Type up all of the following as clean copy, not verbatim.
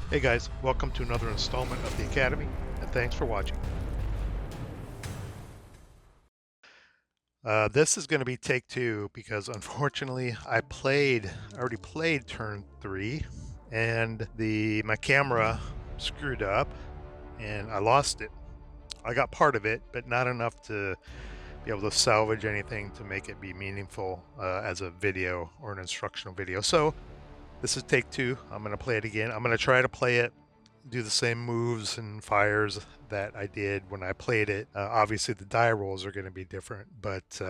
Hey guys, welcome to another installment of the Academy, and thanks for watching. This is going to be take two because unfortunately I already played turn three, and my camera screwed up and I lost it. I got part of it, but not enough to be able to salvage anything to make it be meaningful as a video or an instructional video. So this is take two. I'm going to play it again. I'm going to try to play it, do the same moves and fires that I did when I played it. Obviously, the die rolls are going to be different, but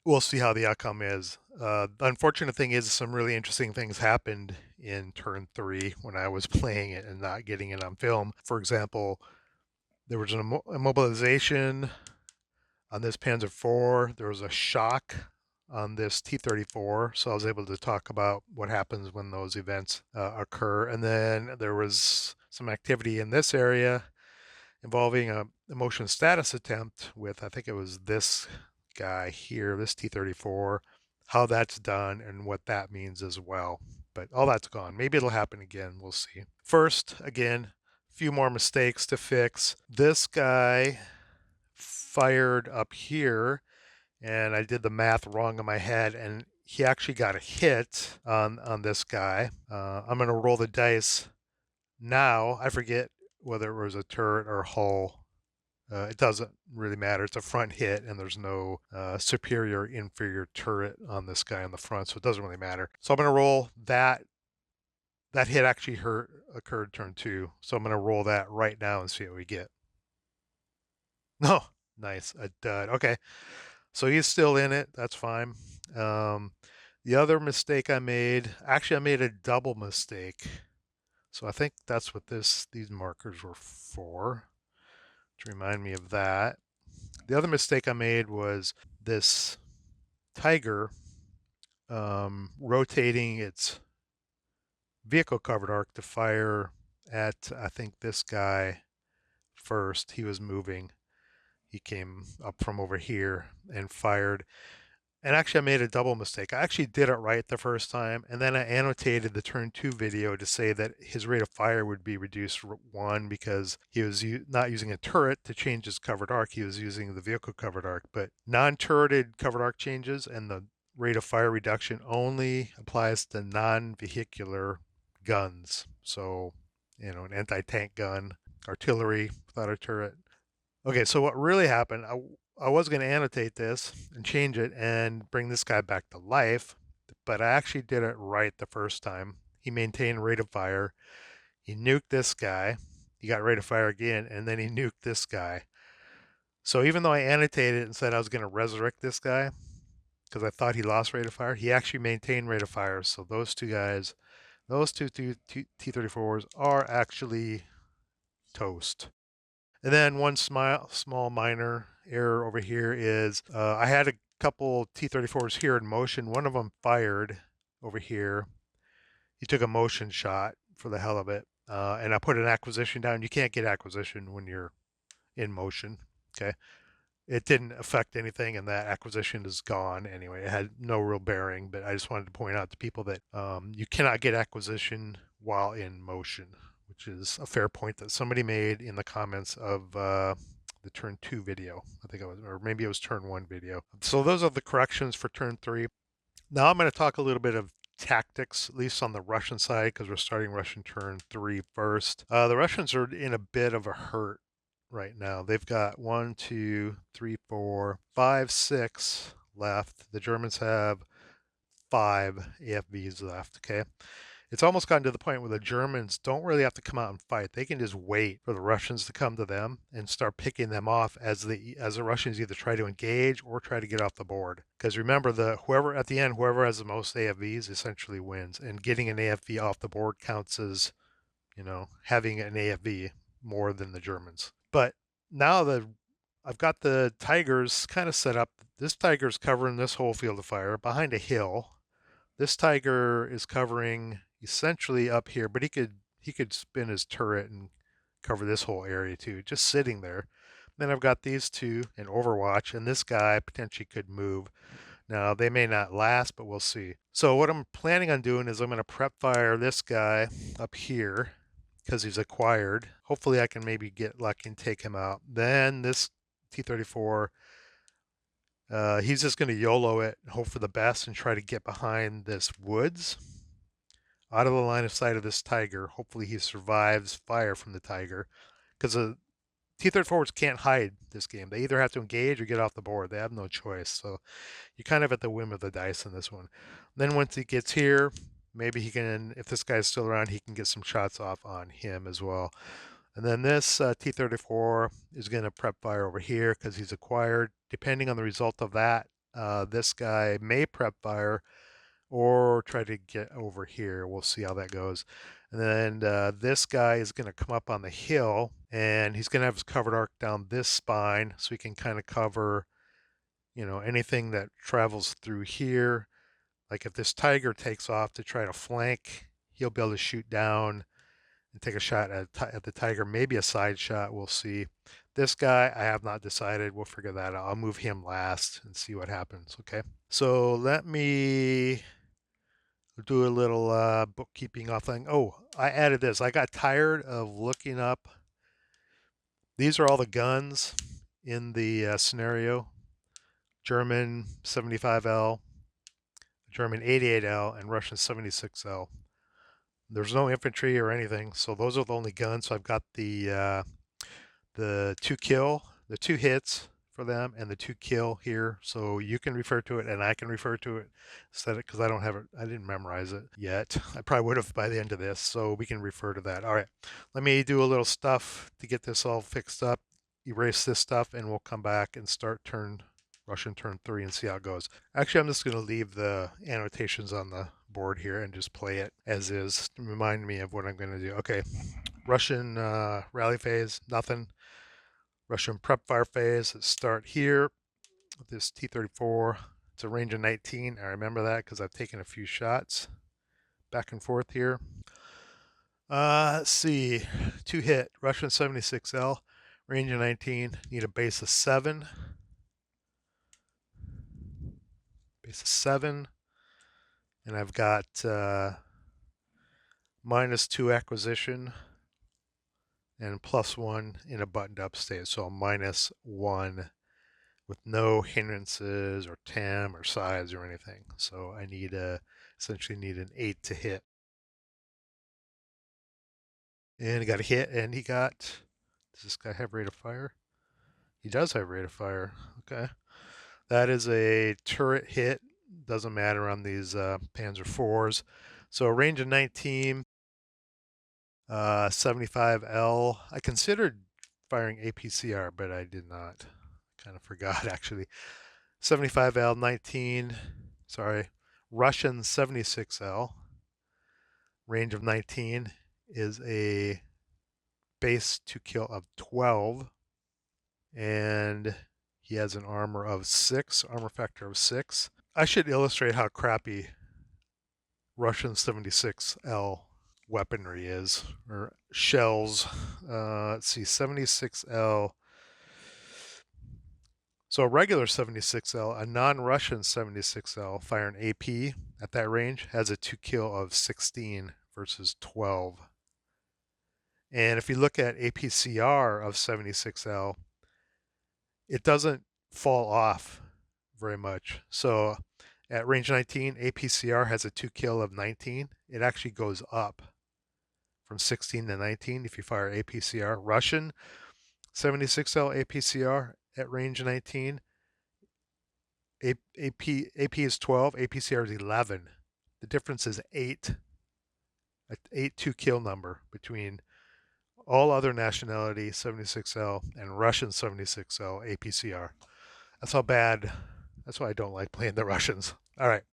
we'll see how the outcome is. The unfortunate thing is some really interesting things happened in turn three when I was playing it and not getting it on film. For example, there was an immobilization on this Panzer IV. There was a shock on this T-34, so I was able to talk about what happens when those events occur. And then there was some activity in this area involving a motion status attempt with, I think it was this guy here, this T-34, how that's done and what that means as well. But all that's gone. Maybe it'll happen again. We'll see. First, again, a few more mistakes to fix. This guy fired up here, and I did the math wrong in my head, and he actually got a hit on this guy. I'm going to roll the dice now. I forget whether it was a turret or hull. It doesn't really matter. It's a front hit, and there's no superior or inferior turret on this guy on the front, so it doesn't really matter. So I'm going to roll that. That hit actually occurred turn two, so I'm going to roll that right now and see what we get. No, nice, a dud. Okay, so he's still in it. That's fine. The other mistake I made, actually, I made a double mistake. So I think that's what these markers were for, to remind me of that. The other mistake I made was this Tiger rotating its vehicle covered arc to fire at, I think, this guy first. He was moving. He came up from over here and fired. And actually, I made a double mistake. I actually did it right the first time, and then I annotated the turn two video to say that his rate of fire would be reduced one because he was not using a turret to change his covered arc. He was using the vehicle covered arc. But non-turreted covered arc changes and the rate of fire reduction only applies to non-vehicular guns. So, an anti-tank gun, artillery without a turret. Okay, so what really happened, I was going to annotate this and change it and bring this guy back to life, but I actually did it right the first time. He maintained rate of fire. He nuked this guy. He got rate of fire again, and then he nuked this guy. So even though I annotated it and said I was going to resurrect this guy because I thought he lost rate of fire, he actually maintained rate of fire. So those two guys, those two T-34s are actually toast. And then one small minor error over here is I had a couple T-34s here in motion. One of them fired over here. He took a motion shot for the hell of it. And I put an acquisition down. You can't get acquisition when you're in motion. Okay. It didn't affect anything, and that acquisition is gone anyway. It had no real bearing, but I just wanted to point out to people that you cannot get acquisition while in motion, which is a fair point that somebody made in the comments of the turn two video. I think it was, or maybe it was turn one video. So those are the corrections for turn three. Now I'm going to talk a little bit of tactics, at least on the Russian side, because we're starting Russian turn three first. The Russians are in a bit of a hurt right now. They've got 1, 2, 3, 4, 5, 6 left. The Germans have 5 AFVs left. Okay. It's almost gotten to the point where the Germans don't really have to come out and fight. They can just wait for the Russians to come to them and start picking them off as the Russians either try to engage or try to get off the board. Because remember, whoever at the end, whoever has the most AFVs essentially wins, and getting an AFV off the board counts as, having an AFV more than the Germans. But now I've got the Tigers kind of set up. This Tiger's covering this whole field of fire behind a hill. This Tiger is covering essentially up here, but he could spin his turret and cover this whole area too, just sitting there. Then I've got these two in Overwatch, and this guy potentially could move. Now, they may not last, but we'll see. So what I'm planning on doing is I'm going to prep fire this guy up here, because he's acquired. Hopefully I can maybe get lucky and take him out. Then this T-34, he's just going to YOLO it, hope for the best, and try to get behind this woods, out of the line of sight of this tiger. Hopefully he survives fire from the tiger, because the T-34s can't hide this game. They either have to engage or get off the board. They have no choice. So you're kind of at the whim of the dice in this one. Then once he gets here, maybe he can, if this guy's still around, he can get some shots off on him as well. And then this T-34 is going to prep fire over here because he's acquired. Depending on the result of that, this guy may prep fire or try to get over here. We'll see how that goes. And then this guy is going to come up on the hill, and he's going to have his covered arc down this spine, so he can kind of cover, anything that travels through here. Like if this tiger takes off to try to flank, he'll be able to shoot down and take a shot at the tiger, maybe a side shot. We'll see. This guy, I have not decided. We'll figure that out. I'll move him last and see what happens. Okay. So let me do a little bookkeeping off thing. Oh, I added this. I got tired of looking up. These are all the guns in the scenario. German 75L, German 88L, and Russian 76L. There's no infantry or anything, so those are the only guns. So I've got the 2 kill, the 2 hits for them, and the 2 kill here. So you can refer to it, and I can refer to it instead, because I don't have it. I didn't memorize it yet. I probably would have by the end of this, so we can refer to that. All right, let me do a little stuff to get this all fixed up. Erase this stuff, and we'll come back and start Russian turn 3 and see how it goes. Actually, I'm just going to leave the annotations on the board here and just play it as is to remind me of what I'm going to do. Okay, Russian rally phase, nothing. Russian prep fire phase, let's start here with this T-34. It's a range of 19. I remember that because I've taken a few shots back and forth here. Let's see, 2 hit, Russian 76L, range of 19, need a base of 7. Base of 7, and I've got -2 acquisition and +1 in a buttoned up state, so -1 with no hindrances or TAM or size or anything. So I essentially need an 8 to hit. And he got a hit, and does this guy have rate of fire? He does have rate of fire. Okay. That is a turret hit. Doesn't matter on these Panzer IVs. So a range of 19, 75L. I considered firing APCR, but I did not. Kind of forgot, actually. 75L, 19, sorry, Russian 76L, range of 19, is a base to kill of 12, and he has an armor factor of 6. I should illustrate how crappy Russian 76L weaponry is, or shells. Let's see, 76L. So a regular 76L, a non-Russian 76L firing AP at that range has a 2 kill of 16 versus 12. And if you look at APCR of 76L, it doesn't fall off very much. So at range 19, APCR has a 2 kill of 19. It actually goes up from 16 to 19 if you fire APCR. Russian 76L APCR at range 19, AP is 12, APCR is 11. The difference is 8, an 8-2 kill number between all other nationality 76L and Russian 76L APCR. That's how bad, that's why I don't like playing the Russians. All right.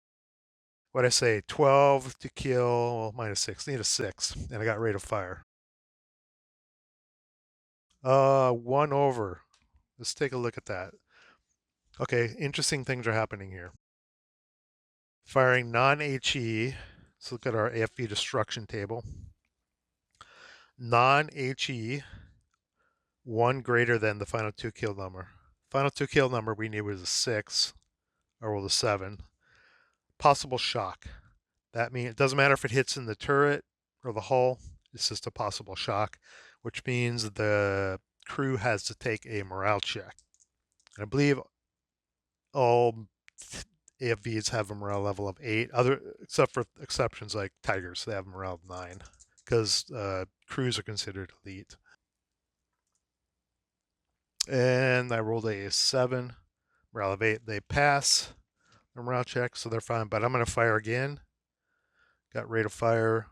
What I say, 12 to kill, well, -6, need a 6, and I got rate of fire. 1 over. Let's take a look at that. Okay, interesting things are happening here. Firing non-HE, let's look at our AFV destruction table. Non-HE, 1 greater than the final 2 kill number. Final 2 kill number we need was a 6, or was a 7. Possible shock. That means it doesn't matter if it hits in the turret or the hull, It's just a possible shock, which means the crew has to take a morale check. And I believe all AFVs have a morale level of 8, except for exceptions like Tigers, they have a morale of 9, because crews are considered elite. And I rolled a 7, morale of 8. They pass the morale check, so they're fine. But I'm going to fire again. Got rate of fire.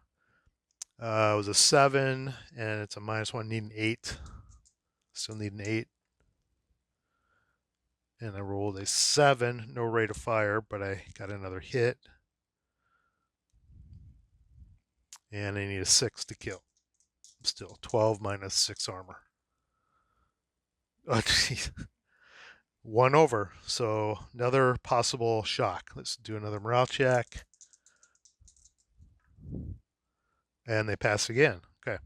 It was a 7, and it's a -1. Need an 8. Still need an 8. And I rolled a 7, no rate of fire, but I got another hit. And I need a 6 to kill. Still 12 minus 6 armor. Oh, geez. 1 over. So another possible shock. Let's do another morale check. And they pass again. Okay.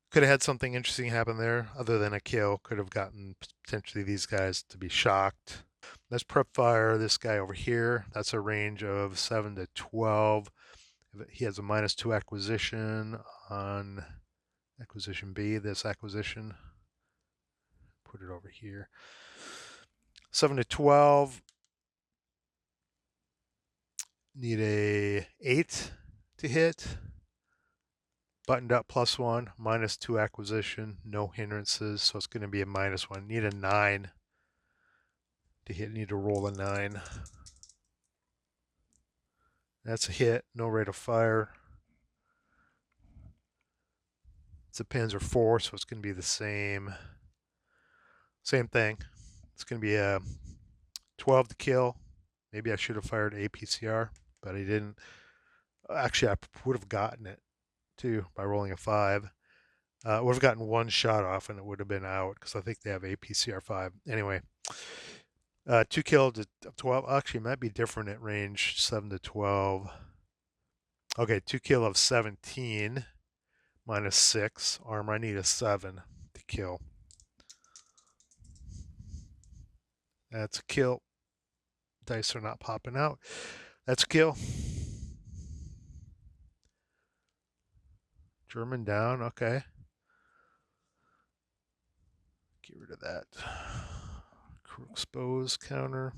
Could have had something interesting happen there other than a kill. Could have gotten potentially these guys to be shocked. Let's prep fire this guy over here. That's a range of 7 to 12. He has a -2 acquisition on acquisition B, this acquisition. Put it over here. 7 to 12. Need a 8 to hit. Buttoned up +1, -2 acquisition, no hindrances, so it's going to be a -1. Need a 9 to hit. Need to roll a 9. That's a hit, no rate of fire. It's a Panzer IV, so it's going to be the same thing. It's going to be a 12 to kill. Maybe I should have fired APCR, but I didn't. Actually, I would have gotten it too by rolling a 5. Would have gotten 1 shot off and it would have been out because I think they have APCR 5. Anyway, 2 kill to 12. Actually, it might be different at range 7 to 12. Okay, 2 kill of 17 -6 armor. I need a 7 to kill. That's a kill. Dice are not popping out. That's a kill. German down. Okay. Get rid of that. Crew expose counter.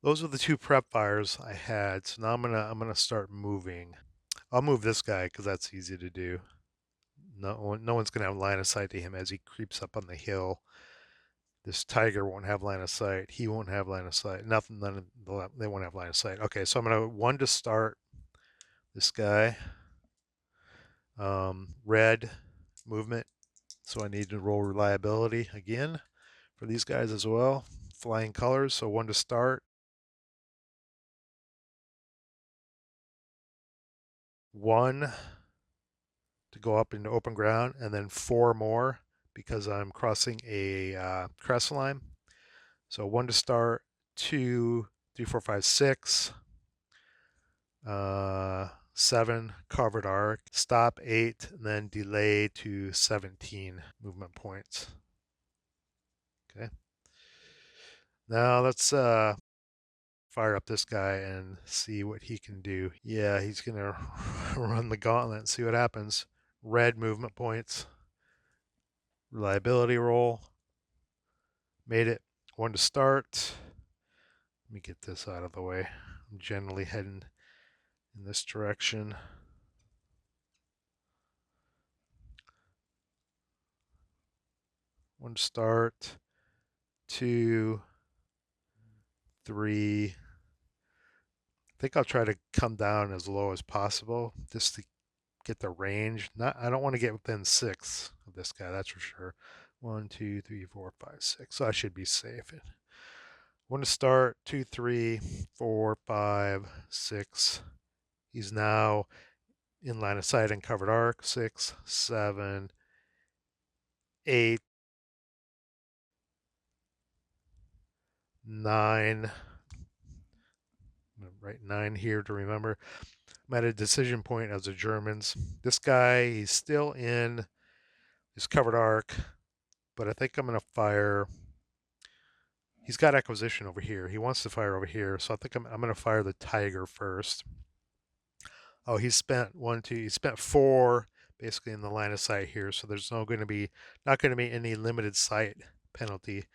Those are the 2 prep fires I had. So now I'm gonna start moving. I'll move this guy because that's easy to do. No one's gonna have line of sight to him as he creeps up on the hill. This tiger won't have line of sight. He won't have line of sight. Nothing. They won't have line of sight. Okay, so I'm gonna 1 to start this guy. Red movement. So I need to roll reliability again for these guys as well. Flying colors. So 1 to start. 1 to go up into open ground, and then 4 more because I'm crossing a crest line. So 1 to start, 2, 3, 4, 5, 6, 7 covered arc, stop 8, and then delay to 17 movement points. Okay. Now let's fire up this guy and see what he can do. Yeah, he's gonna run the gauntlet and see what happens. Red movement points. Reliability roll. Made it. 1 to start. Let me get this out of the way. I'm generally heading in this direction. 1 to start. 2, 3. I think I'll try to come down as low as possible just to get the range. I don't want to get within 6 of this guy, that's for sure. 1, 2, 3, 4, 5, 6. So I should be safe. 1 to start. 2, 3, 4, 5, 6. He's now in line of sight and covered arc. 6, 7, 8, 9. I'm going to write 9 here to remember. I'm at a decision point as the Germans. This guy, he's still in his covered arc, but I think I'm going to fire. He's got acquisition over here. He wants to fire over here, so I think I'm going to fire the Tiger first. Oh, he spent one, two, he spent four basically in the line of sight here. So there's not going to be any limited sight penalty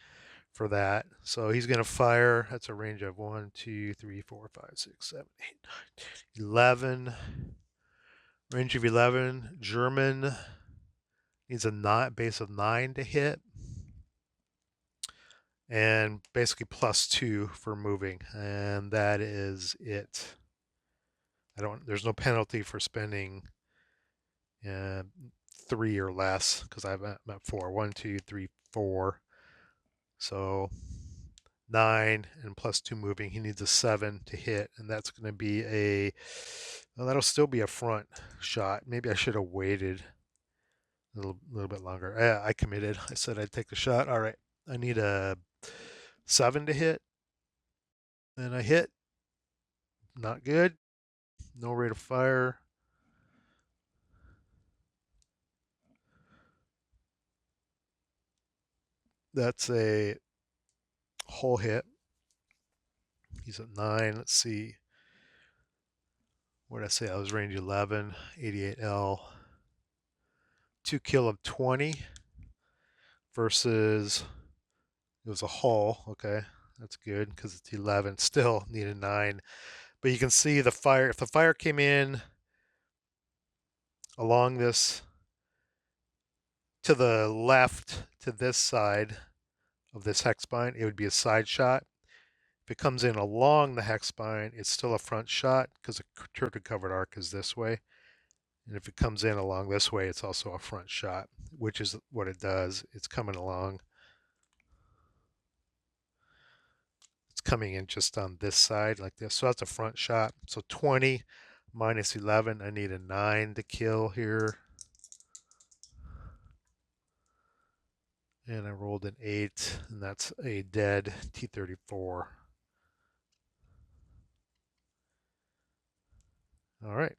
for that. So he's going to fire. That's a range of 1, 2, 3, 4, 5, 6, 7, 8, 9, 11. Range of 11. German needs a base of 9 to hit. And basically +2 for moving. And that is it. There's no penalty for spending uh, 3 or less because I'm at 4. 1, 2, 3, 4. So 9 and +2 moving. He needs a 7 to hit, and that's going to be well, that'll still be a front shot. Maybe I should have waited a little bit longer. Yeah, I committed. I said I'd take the shot. All right. I need a 7 to hit, and I hit. Not good. No rate of fire. That's a whole hit. He's at 9. Let's see. What did I say? I was range 11, 88L. 2 kill of 20 versus it was a hull. Okay, that's good because it's 11. Still need a 9. But you can see the fire. If the fire came in along this to the left to this side of this hex spine, it would be a side shot. If it comes in along the hex spine, it's still a front shot because the turtle covered arc is this way. And if it comes in along this way, it's also a front shot, which is what it does. It's coming along. It's coming in just on this side like this. So that's a front shot. So 20 minus 11. I need a 9 to kill here. And I rolled an 8, and that's a dead T-34. All right.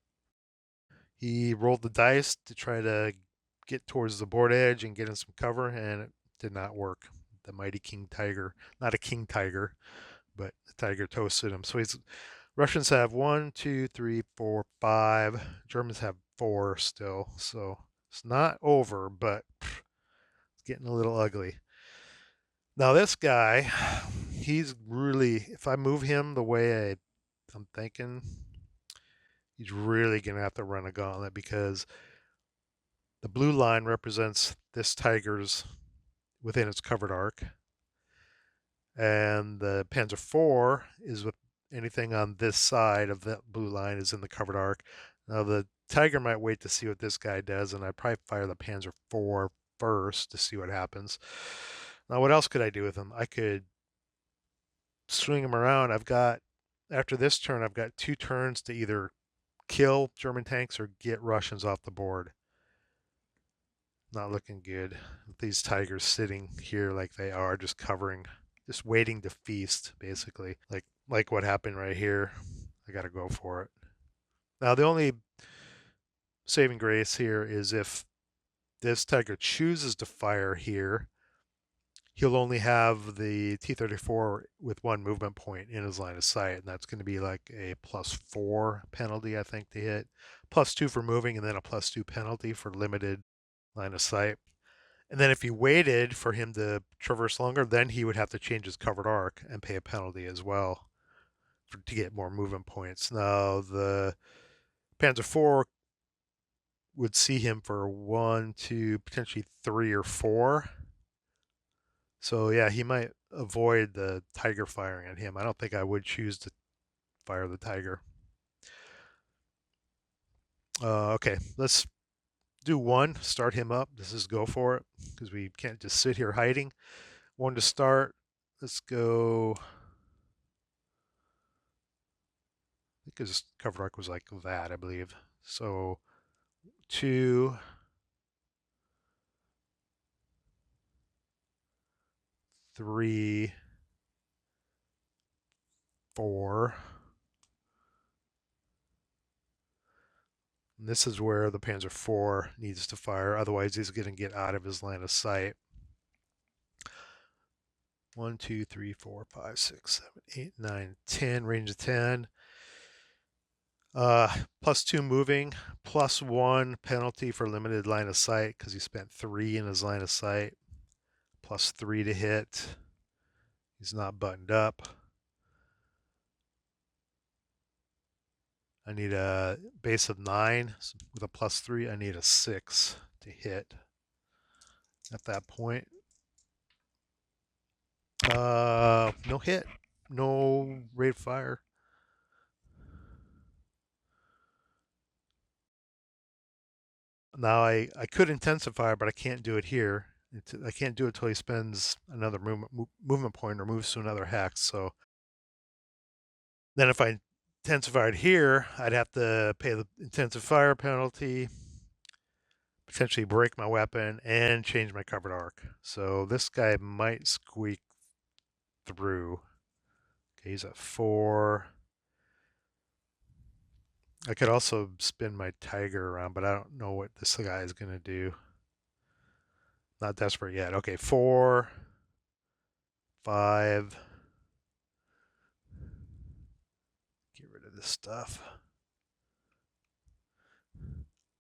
He rolled the dice to try to get towards the board edge and get in some cover, and it did not work. The mighty king tiger, not a king tiger, but the tiger toasted him. So Russians have 1, 2, 3, 4, 5. Germans have 4 still. So it's not over, but it's getting a little ugly. Now this guy, he's really, if I move him the way I'm thinking, he's really going to have to run a gauntlet because the blue line represents this tiger's within its covered arc, and the Panzer IV is with anything on this side of that blue line is in the covered arc. Now the tiger might wait to see what this guy does, and I probably fire the Panzer IV first to see what happens. Now what else could I do with him? I could swing him around. After this turn, I've got 2 turns to either kill German tanks or get Russians off the board. Not looking good. These tigers sitting here like they are, just covering, just waiting to feast, basically. Like what happened right here. I got to go for it. Now the only saving grace here is if this tiger chooses to fire here, he'll only have the T-34 with 1 movement point in his line of sight, and that's going to be like a +4 penalty, I think, to hit. +2 for moving, and then a +2 penalty for limited line of sight. And then if he waited for him to traverse longer, then he would have to change his covered arc and pay a penalty as well to get more movement points. Now, the Panzer IV would see him for 1, 2, potentially 3 or 4. So yeah, he might avoid the tiger firing at him. I don't think I would choose to fire the tiger. Okay, let's do 1. Start him up. This is go for it because we can't just sit here hiding. 1 to start. Let's go. I think his cover arc was like that, I believe. So 2, 3, 4. And this is where the Panzer IV needs to fire. Otherwise, he's going to get out of his line of sight. 1, 2, 3, 4, 5, 6, 7, 8, 9, 10. Range of 10. +2 moving, +1 penalty for limited line of sight because he spent 3 in his line of sight, +3 to hit. He's not buttoned up. I need a base of 9 with a +3. I need a 6 to hit at that point. No hit, no rate of fire. Now I could intensify, but I can't do it here. I can't do it until he spends another movement point or moves to another hex. So then if I intensified here, I'd have to pay the intensive fire penalty, potentially break my weapon, and change my covered arc. So this guy might squeak through. Okay, he's at 4. I could also spin my tiger around, but I don't know what this guy is going to do. Not desperate yet. Okay, 4, 5. Get rid of this stuff.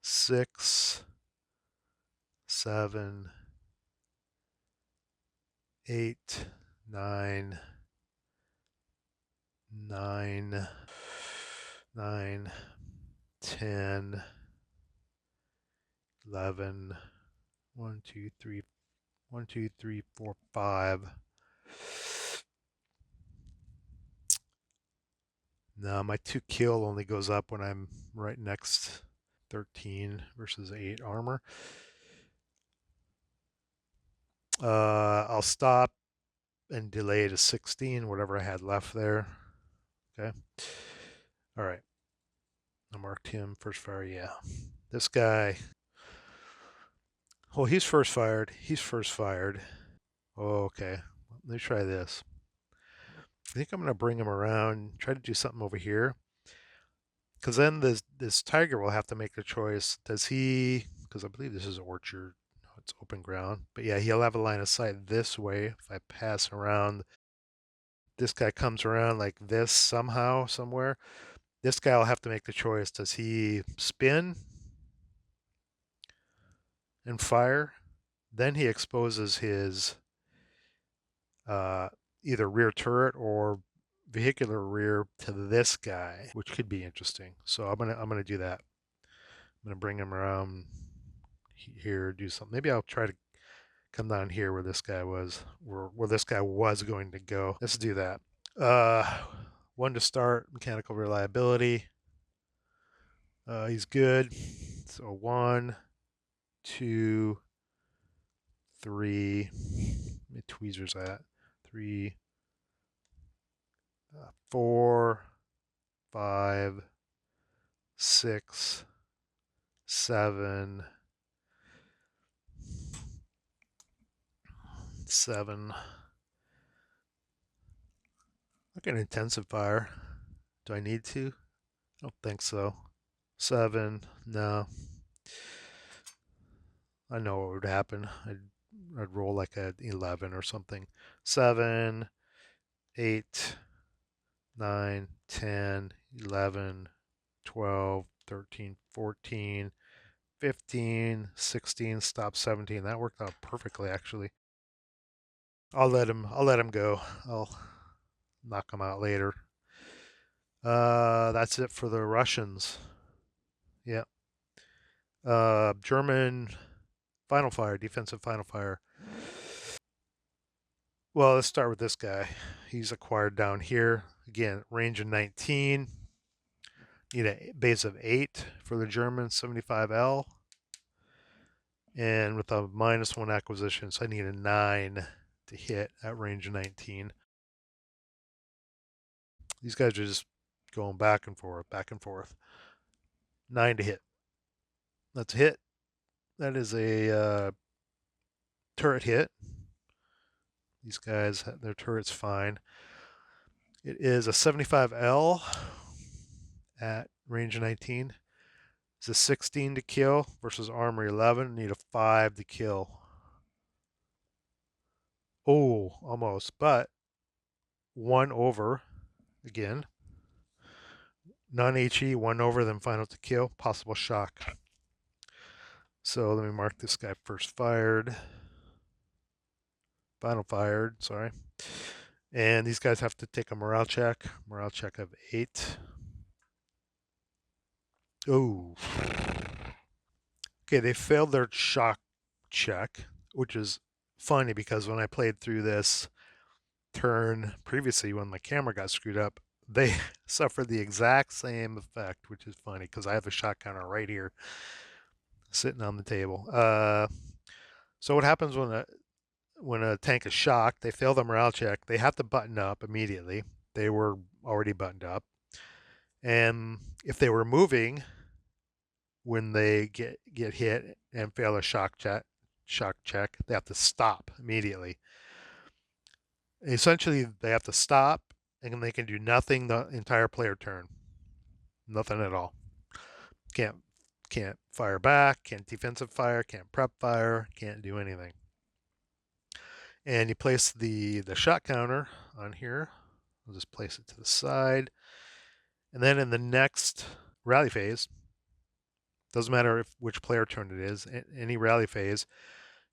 6, 7, 8, 9, 9, 9, 10, 11, 1, 2, 3, 1, 2, 3, 4, 5. No, my 2 kill only goes up when I'm right next 13 versus 8 armor. I'll stop and delay to 16, whatever I had left there. Okay. All right. I marked him first fire. Yeah. This guy. Oh, he's first fired. He's first fired. Oh, okay. Let me try this. I think I'm going to bring him around, try to do something over here. Because then this tiger will have to make the choice. Does he, because I believe this is orchard, no, it's open ground. But yeah, he'll have a line of sight this way. If I pass around, this guy comes around like this somehow, somewhere. This guy will have to make the choice. Does he spin and fire? Then he exposes his uh, either rear turret or vehicular rear to this guy, which could be interesting. So I'm gonna do that. I'm gonna bring him around here, do something. Maybe I'll try to come down here where this guy was, where this guy was going to go. Let's do that. Uh, 1 to start, mechanical reliability. He's good. So 1, 2, 3. How many tweezers at? 3, 4, 5, 6, 7, 7. I can intensifier. Do I need to? I don't think so. 7. No. I know what would happen. I'd roll like a 11 or something. 7, 8, 9, 10, 11, 12, 13, 14, 15, 16, stop 17. That worked out perfectly actually. I'll let him go. I'll knock him out later. That's it for the Russians. Yeah. German final fire, defensive final fire. Well, let's start with this guy. He's acquired down here. Again, range of 19. Need a base of 8 for the German 75L. And with a -1 acquisition, so I need a 9 to hit at range of 19. These guys are just going back and forth, back and forth. 9 to hit. That's a hit. That is a turret hit. These guys, their turret's fine. It is a 75L at range of 19. It's a 16 to kill versus armor 11. Need a 5 to kill. Oh, almost, but 1 over again. non-HE, 1 over, then final to kill, possible shock. So let me mark this guy first fired, final fired, sorry. And these guys have to take a morale check of 8. Oh, okay, they failed their shock check, which is funny because when I played through this turn previously when my camera got screwed up, they suffered the exact same effect, which is funny because I have a shot counter right here sitting on the table. So what happens when a tank is shocked? They fail the morale check. They have to button up immediately. They were already buttoned up, and if they were moving when they get hit and fail a shock check, they have to stop immediately. Essentially, they have to stop, and they can do nothing the entire player turn. Nothing at all. Can't can't fire back, can't defensive fire, can't prep fire, can't do anything. And you place the shot counter on here. I'll just place it to the side. And then in the next rally phase, doesn't matter which player turn it is, any rally phase,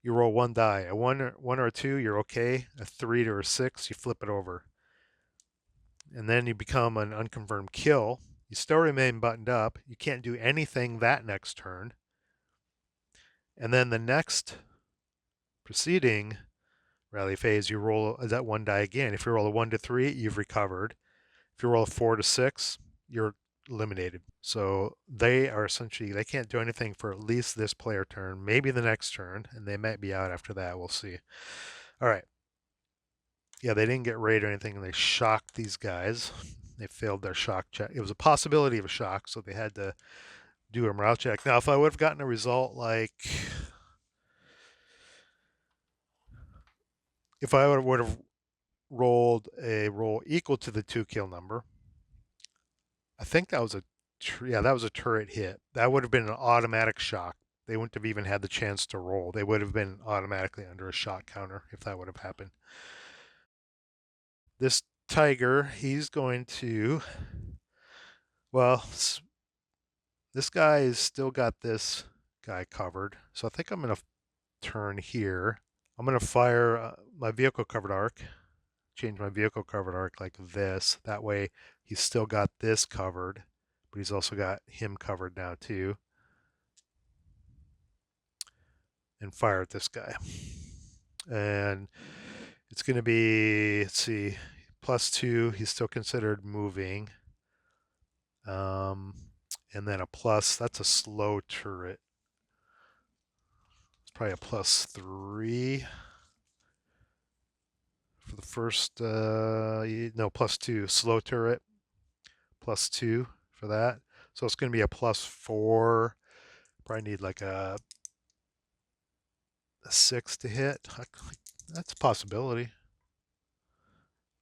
you roll 1 die. A one or a 2, you're okay. A 3 or a 6, you flip it over. And then you become an unconfirmed kill. You still remain buttoned up. You can't do anything that next turn. And then the next preceding rally phase, you roll that 1 die again. If you roll a 1 to 3, you've recovered. If you roll a 4 to 6, you're eliminated. So they are essentially, they can't do anything for at least this player turn, maybe the next turn, and they might be out after that. We'll see. All right. Yeah, they didn't get raid or anything, and they shocked these guys. They failed their shock check. It was a possibility of a shock, so they had to do a morale check. Now, if I would have gotten a result like, if I would have rolled a roll equal to the 2 kill number, I think that was that was a turret hit. That would have been an automatic shock. They wouldn't have even had the chance to roll. They would have been automatically under a shot counter if that would have happened. This tiger, he's going to, well, this guy has still got this guy covered. So I think I'm going to turn here. I'm going to fire my vehicle covered arc, change my vehicle covered arc like this. That way he's still got this covered, but he's also got him covered now too. And fire at this guy. And it's going to be, let's see, +2. He's still considered moving. And then a plus, that's a slow turret. It's probably a +3 for the first, no, +2, slow turret, +2 for that. So it's going to be a +4. Probably need like a 6 to hit. That's a possibility.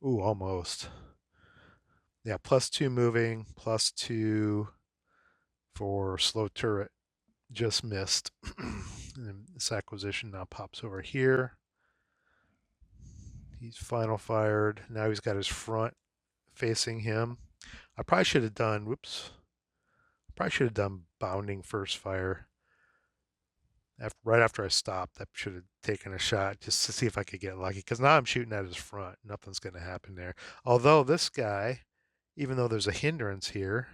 Ooh, almost. Yeah, +2 moving, +2 for slow turret. Just missed. And this acquisition now pops over here. He's final fired. Now he's got his front facing him. I probably should have done, whoops. Probably should have done bounding first fire. Right after I stopped, I should have taken a shot just to see if I could get lucky. Because now I'm shooting at his front. Nothing's going to happen there. Although this guy, even though there's a hindrance here,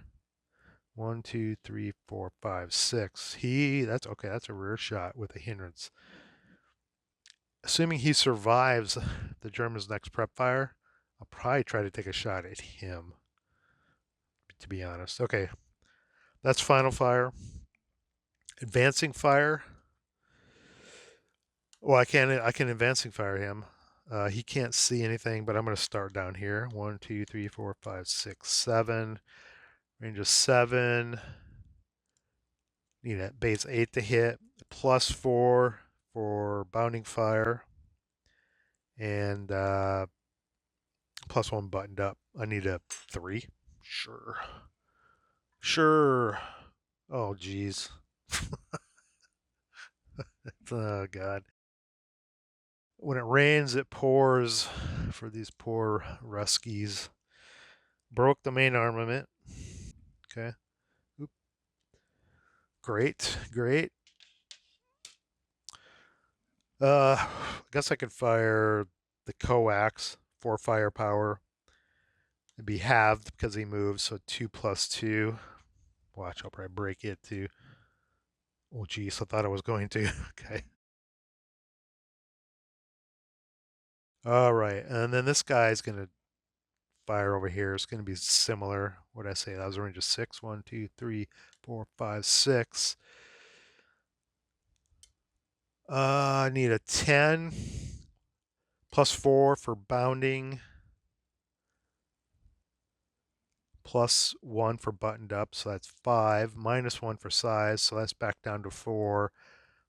1, 2, 3, 4, 5, 6. That's okay. That's a rear shot with a hindrance. Assuming he survives the Germans' next prep fire, I'll probably try to take a shot at him, to be honest. Okay, that's final fire. Advancing fire. Well, I can advancing fire him. He can't see anything, but I'm going to start down here. 1, 2, 3, 4, 5, 6, 7. Range of 7. Need a base 8 to hit. +4 for bounding fire. And +1 buttoned up. I need a 3. Sure. Sure. Oh, geez. Oh, God. When it rains, it pours for these poor Ruskies. Broke the main armament. Okay. Oop. Great, great. I guess I could fire the coax, 4 firepower. It'd be halved because he moves, so 2 plus 2. Watch, I'll probably break it too. Oh, geez, I thought I was going to. Okay. All right, and then this guy's going to fire over here. It's going to be similar. What did I say? That was a range of 6. 1, 2, 3, 4, 5, 6. I need a 10 plus 4 for bounding, plus 1 for buttoned up, so that's 5, minus 1 for size, so that's back down to 4,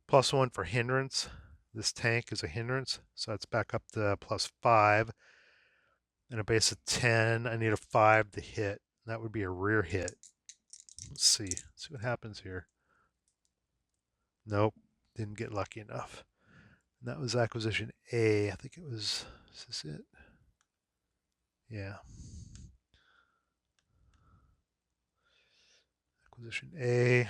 plus 1 for hindrance. This tank is a hindrance, so that's back up to plus 5, and a base of 10. I need a 5 to hit. That would be a rear hit. Let's see what happens here. Nope, didn't get lucky enough. And that was acquisition A. I think it was, is this it? Yeah. Acquisition A.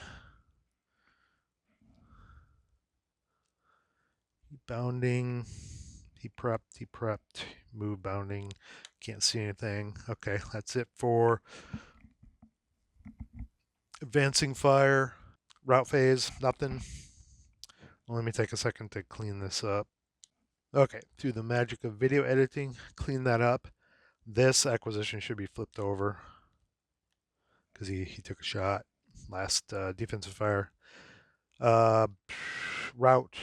Bounding. He prepped. Move bounding. Can't see anything. Okay, that's it for advancing fire. Route phase, nothing. Well, let me take a second to clean this up. Okay, through the magic of video editing, clean that up. This acquisition should be flipped over because he took a shot last defensive fire. Uh, route,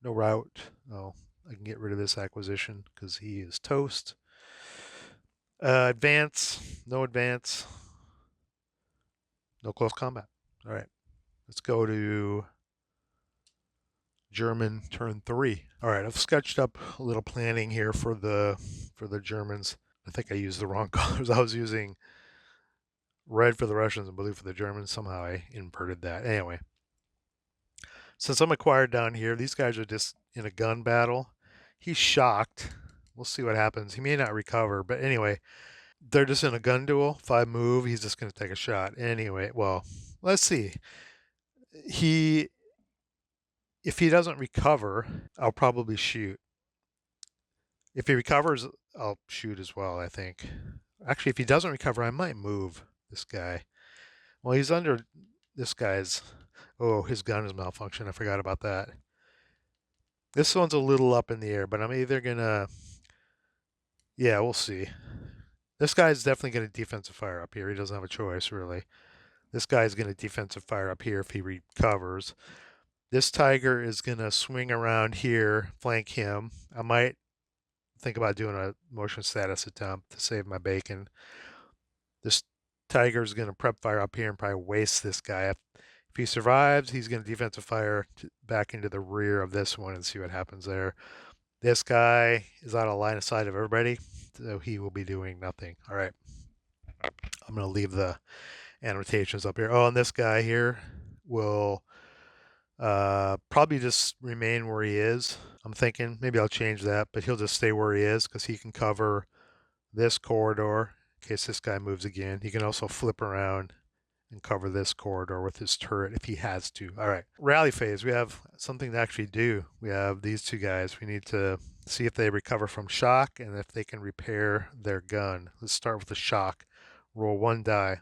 no route. Oh, I can get rid of this acquisition because he is toast. Advance, no advance, no close combat. All right, let's go to German turn 3. All right, I've sketched up a little planning here for the Germans. I think I used the wrong colors. I was using red for the Russians and blue for the Germans. Somehow I inverted that. Anyway, since I'm acquired down here, these guys are just in a gun battle. He's shocked. We'll see what happens. He may not recover, but anyway, they're just in a gun duel. If I move, he's just going to take a shot. Anyway, well, let's see. He, if he doesn't recover, I'll probably shoot. If he recovers, I'll shoot as well, I think. Actually, if he doesn't recover, I might move this guy. Well, he's under this guy's. Oh, his gun is malfunctioned. I forgot about that. This one's a little up in the air, but I'm either gonna. Yeah, we'll see. This guy's definitely gonna defensive fire up here. He doesn't have a choice, really. This guy's gonna defensive fire up here if he recovers. This tiger is gonna swing around here, flank him. I might think about doing a motion status attempt to save my bacon. This tiger's going to prep fire up here and probably waste this guy. If he survives, he's going to defensive fire back into the rear of this one and see what happens there. This guy is out of line of sight of everybody, so he will be doing nothing. All right. I'm going to leave the annotations up here. Oh, and this guy here will probably just remain where he is. I'm thinking maybe I'll change that, but he'll just stay where he is because he can cover this corridor in case this guy moves again. He can also flip around and cover this corridor with his turret if he has to. All right, rally phase. We have something to actually do. We have these two guys. We need to see if they recover from shock and if they can repair their gun. Let's start with the shock. Roll 1 die.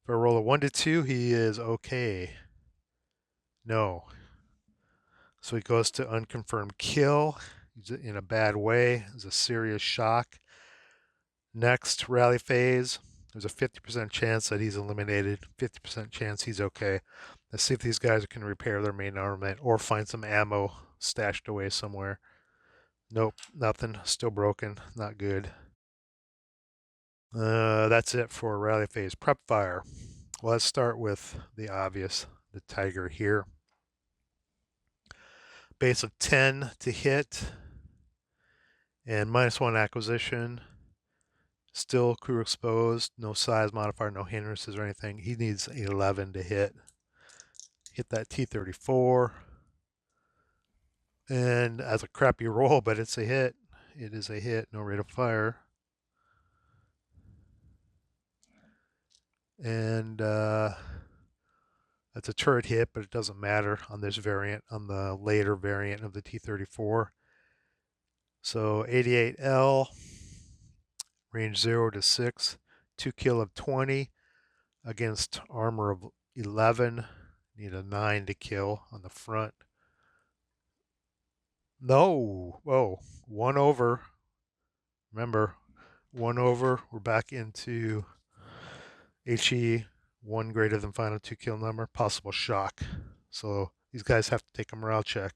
For a roll of 1 to 2, he is okay. No. So he goes to unconfirmed kill. He's in a bad way. It's a serious shock. Next rally phase, there's a 50% chance that he's eliminated, 50% chance he's okay. Let's see if these guys can repair their main armament or find some ammo stashed away somewhere. Nope, nothing. Still broken. Not good. That's it for rally phase. Prep fire. Well, let's start with the obvious, the tiger here. Base of 10 to hit and -1 acquisition. Still crew exposed, no size modifier, no hindrances or anything. He needs 11 to hit. Hit that T-34. And as a crappy roll, but it's a hit. It is a hit, no rate of fire. And that's a turret hit, but it doesn't matter on this variant, on the later variant of the T-34. So 88L, range 0 to 6, 2 kill of 20 against armor of 11. Need a 9 to kill on the front. No, whoa, 1 over. Remember, 1 over. We're back into HE, 1 greater than final 2 kill number, possible shock. So these guys have to take a morale check.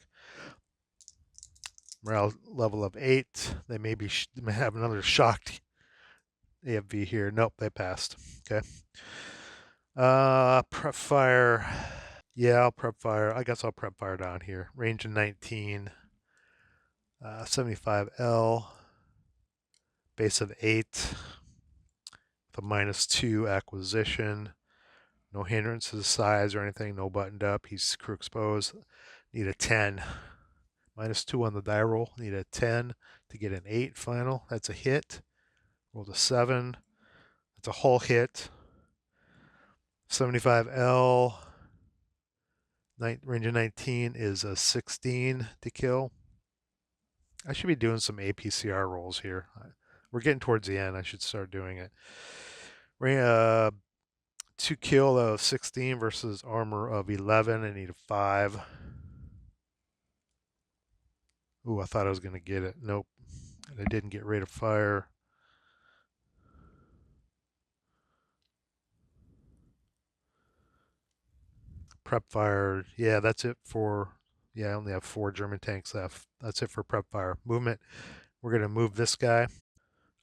Morale level of 8. They may have another shocked AFV here. Nope, they passed. Okay. Prep fire. Yeah, I'll prep fire. I guess I'll prep fire down here. Range of 19. 75L. Base of 8. The -2 acquisition. No hindrances, size, or anything. No buttoned up. He's crew exposed. Need a 10. -2 on the die roll. Need a 10 to get an 8 final. That's a hit. Rolled a 7. That's a whole hit. 75L. Range of 19 is a 16 to kill. I should be doing some APCR rolls here. We're getting towards the end. I should start doing it. 2 kill of 16 versus armor of 11. I need a 5. Ooh, I thought I was going to get it. Nope. And I didn't get rate of fire. Prep fire. Yeah, that's it for. Yeah, I only have 4 German tanks left. That's it for prep fire. Movement. We're going to move this guy.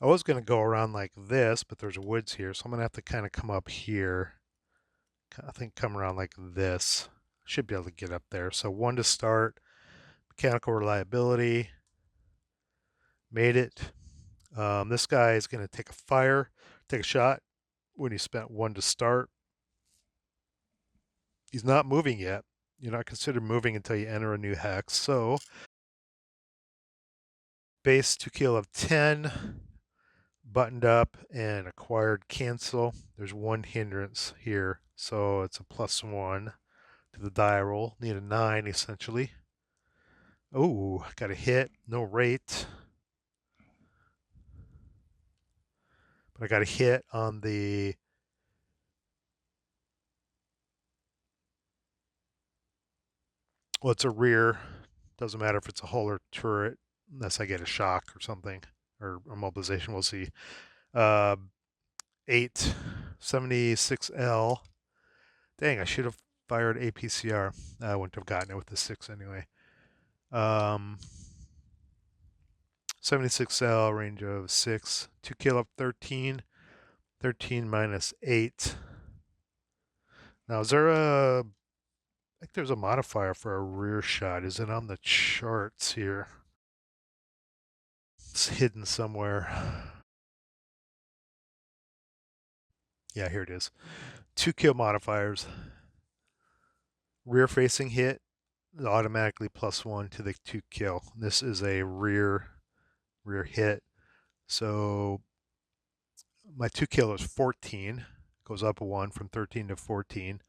I was going to go around like this, but there's woods here, so I'm going to have to kind of come up here. I think come around like this. Should be able to get up there. So 1 to start. Mechanical reliability. Made it. This guy is going to take a shot when he spent 1 to start. He's not moving yet. You're not considered moving until you enter a new hex. So base 2 kill of 10, buttoned up, and acquired cancel. There's 1 hindrance here, so it's a +1 to the die roll. Need a 9 essentially. Oh, got a hit, no rate. But I got a hit on the well, it's a rear. Doesn't matter if it's a hull or turret, unless I get a shock or something, or a mobilization. We'll see. 8, 76L. Dang, I should have fired APCR. I wouldn't have gotten it with the 6 anyway. 76L, range of 6. 2 kill up 13. 13 -8. Now, is there a. I think there's a modifier for a rear shot. Is it on the charts here? It's hidden somewhere. Yeah, here it is. 2 kill modifiers. Rear facing hit automatically +1 to the 2 kill. This is a rear hit. So my 2 kill is 14. Goes up 1 from 13 to 14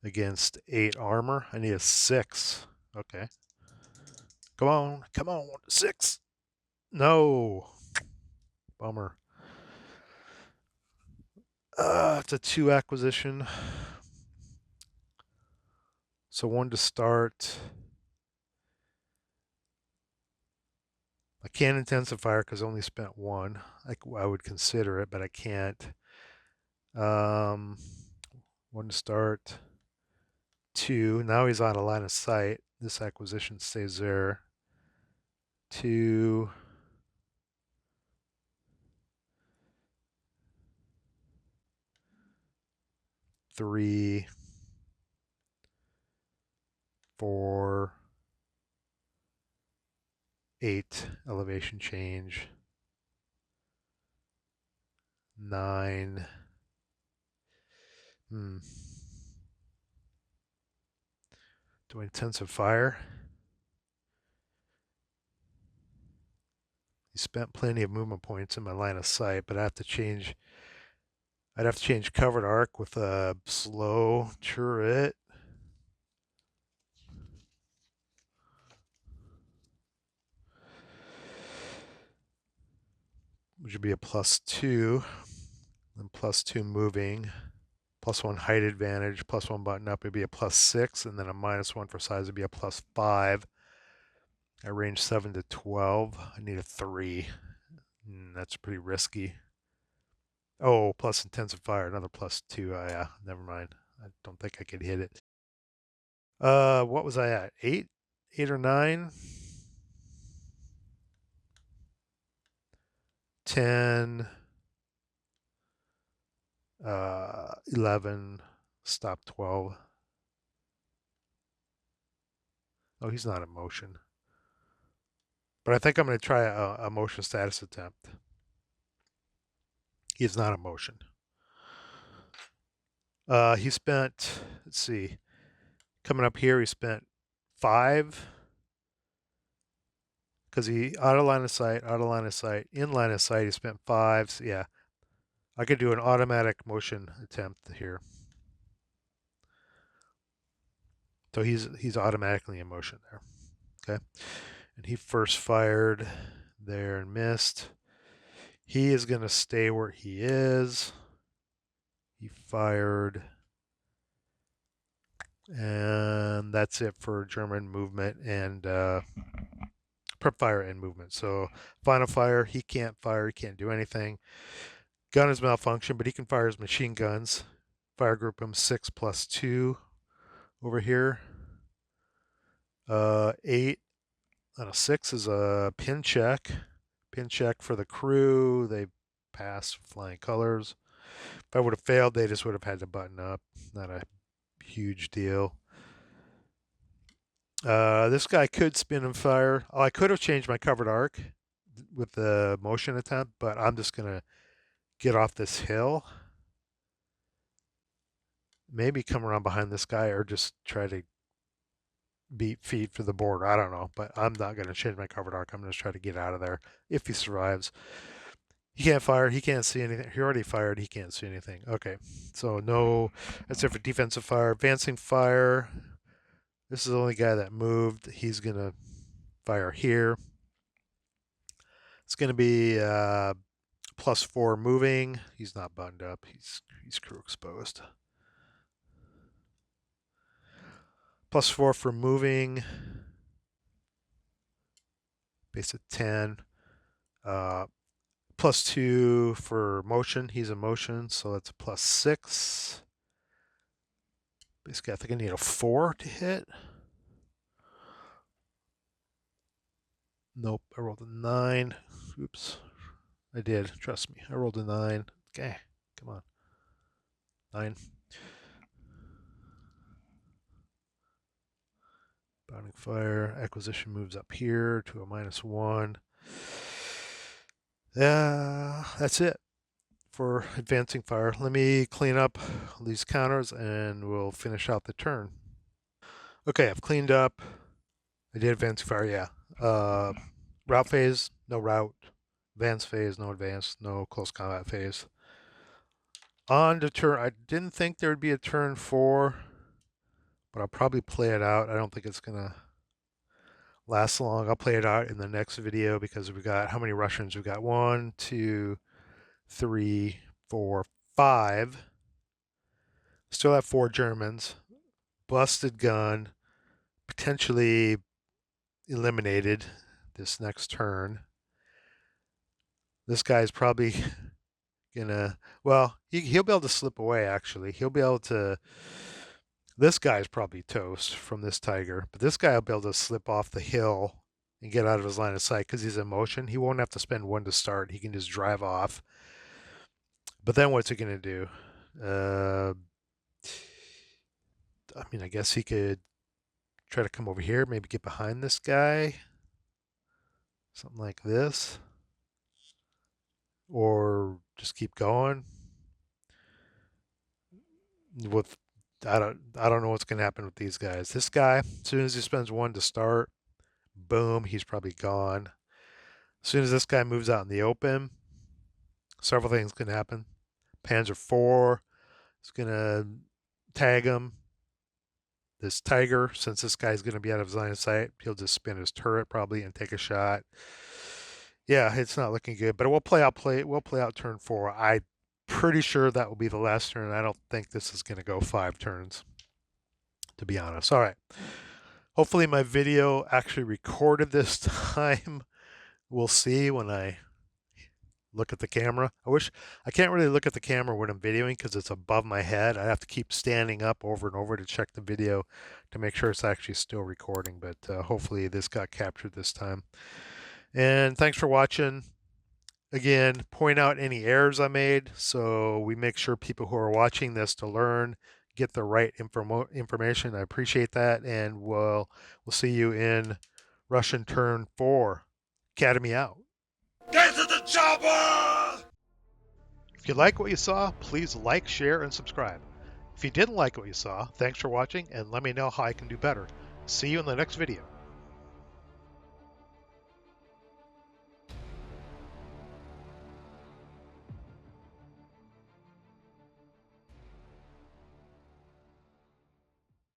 against 8 armor. I need a 6. Okay. Come on. Come on. 6. No. Bummer. It's a 2 acquisition. So 1 to start. I can't intensify because I only spent 1. I would consider it, but I can't. 1 to start. 2. Now he's on a line of sight. This acquisition stays there. 2. 3. 4. 8. Elevation change. 9. Do intensive fire? He spent plenty of movement points in my line of sight, but I have to change. I'd have to change covered arc with a slow turret. Which would be a +2, then +2 moving, +1 height advantage, +1 button up would be a +6, and then a -1 for size would be a +5. I range 7 to 12. I need a 3. That's pretty risky. Oh, plus intensive fire, another +2. Yeah, never mind. I don't think I could hit it. What was I at? 8? 8 or 9? 10, 11, stop 12. Oh, he's not in motion. But I think I'm going to try a motion status attempt. He is not in motion. He spent, let's see, coming up here, he spent 5 because he out of line of sight, out of line of sight, in line of sight. He spent 5. So yeah, I could do an automatic motion attempt here. So he's automatically in motion there. Okay, and he first fired there and missed. He is going to stay where he is. He fired, and that's it for German movement and prep fire and movement. So final fire, he can't fire, he can't do anything. Gun is malfunction, but he can fire his machine guns. Fire group him 6+2 over here. 8 on a 6 is a pin check. Pin check for the crew. They pass flying colors. If I would have failed, they just would have had to button up. Not a huge deal. This guy could spin and fire. Oh, I could have changed my covered arc with the motion attempt, but I'm just going to get off this hill. Maybe come around behind this guy or just try to beat feet for the board. I don't know, but I'm not going to change my covered arc. I'm going to try to get out of there if he survives. He can't fire. He can't see anything. He already fired. He can't see anything. Okay, so no. That's it for defensive fire. Advancing fire. This is the only guy that moved. He's going to fire here. It's going to be +4 moving. He's not buttoned up. He's crew exposed. +4 for moving. Base of 10. +2 for motion. He's in motion, so that's a +6. Basically, I think I need a 4 to hit. Nope, I rolled a 9. Oops, I did. Trust me, I rolled a 9. Okay, come on. 9. Bounding fire. Acquisition moves up here to a -1. That's it for advancing fire. Let me clean up these counters and we'll finish out the turn. Okay, I've cleaned up. I did advancing fire, yeah. Route phase, no route. Advance phase, no advance. No close combat phase. On to turn, I didn't think there would be a turn 4, but I'll probably play it out. I don't think it's going to last long. I'll play it out in the next video because we got, how many Russians? We got 1, 2, 3, 4, 5. Still have 4 Germans. Busted gun. Potentially eliminated this next turn. This guy's probably gonna, well, he'll be able to slip away actually. He'll be able to, this guy's probably toast from this tiger, but this guy will be able to slip off the hill and get out of his line of sight because he's in motion. He won't have to spend 1 to start. He can just drive off. But then what's he gonna do? I mean, I guess he could try to come over here, maybe get behind this guy. Something like this. Or just keep going. With I don't know what's gonna happen with these guys. This guy, as soon as he spends 1 to start, boom, he's probably gone. As soon as this guy moves out in the open, several things can happen. Panzer IV is going to tag him. This Tiger, since this guy's going to be out of his line of sight, he'll just spin his turret probably and take a shot. Yeah, it's not looking good, but we'll play out turn 4. I'm pretty sure that will be the last turn. I don't think this is going to go 5 turns, to be honest. All right. Hopefully my video actually recorded this time. We'll see when I look at the camera. I can't really look at the camera when I'm videoing because it's above my head. I have to keep standing up over and over to check the video to make sure it's actually still recording, but hopefully this got captured this time. And thanks for watching. Again, point out any errors I made so we make sure people who are watching this to learn get the right information. I appreciate that, and we'll see you in Russian turn 4. Academy out. Get to the chopper! If you like what you saw, please like, share, and subscribe. If you didn't like what you saw, thanks for watching, and let me know how I can do better. See you in the next video.